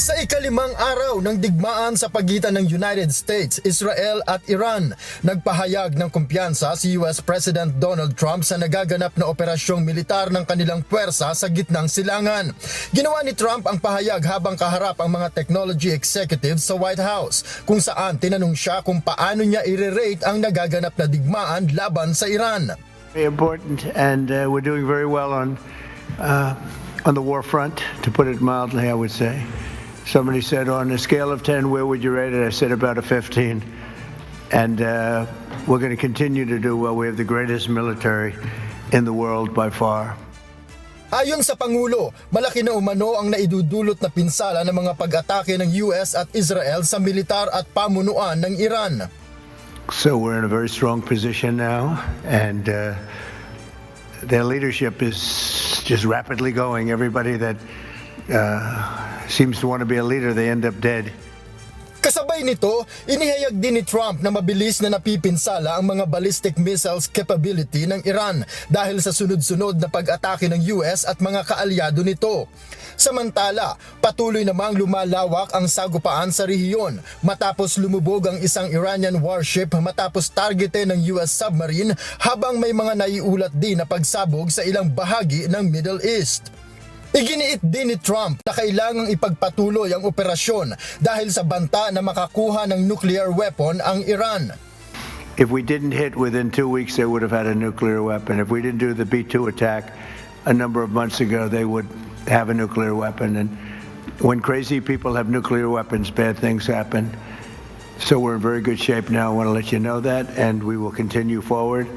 Sa ikalimang araw ng digmaan sa pagitan ng United States, Israel at Iran, nagpahayag ng kumpiyansa si US President Donald Trump sa nagaganap na operasyong militar ng kanilang puwersa sa gitnang silangan. Ginawa ni Trump ang pahayag habang kaharap ang mga technology executives sa White House, kung saan tinanong siya kung paano niya i-rate ang nagaganap na digmaan laban sa Iran. Very important, and we're doing very well on the war front, to put it mildly, I would say. Somebody said, on a scale of 10, where would you rate it? I said about a 15. And we're going to continue to do well. We have the greatest military in the world by far. Ayon sa Pangulo, malaki na umano ang naidudulot na pinsala ng mga pag-atake ng US at Israel sa militar at pamunuan ng Iran. So we're in a very strong position now, and their leadership is just rapidly going. Everybody that seems to want to be a leader, they end up dead. Kasabay nito, inihayag din ni Trump na mabilis na napipinsala ang mga ballistic missiles capability ng Iran dahil sa sunod-sunod na pag-atake ng US at mga kaalyado nito. Samantala, patuloy namang lumalawak ang sagupaan sa rehiyon matapos lumubog ang isang Iranian warship matapos targetin ng US submarine, habang may mga naiulat din na pagsabog sa ilang bahagi ng Middle East. Iginiit din ni Trump na kailangang ipagpatuloy ang operasyon dahil sa banta na makakuha ng nuclear weapon ang Iran. If we didn't hit within 2 weeks, they would have had a nuclear weapon. If we didn't do the B-2 attack a number of months ago, they would have a nuclear weapon. And when crazy people have nuclear weapons, bad things happen. So we're in very good shape now. I want to let you know that, and we will continue forward.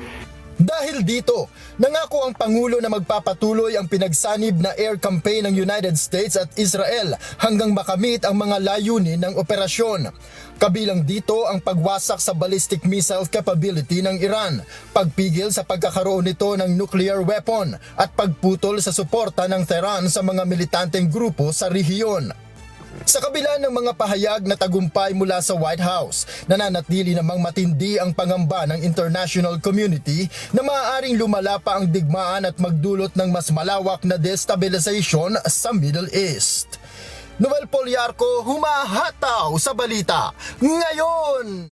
Dahil dito, nangako ang Pangulo na magpapatuloy ang pinagsanib na air campaign ng United States at Israel hanggang makamit ang mga layunin ng operasyon. Kabilang dito ang pagwasak sa ballistic missile capability ng Iran, pagpigil sa pagkakaroon nito ng nuclear weapon, at pagputol sa suporta ng Tehran sa mga militanteng grupo sa rehiyon. Sa kabila ng mga pahayag na tagumpay mula sa White House, nananatili namang matindi ang pangamba ng international community na maaaring lumala pa ang digmaan at magdulot ng mas malawak na destabilization sa Middle East. Noel Poliarco, humahataw sa balita ngayon!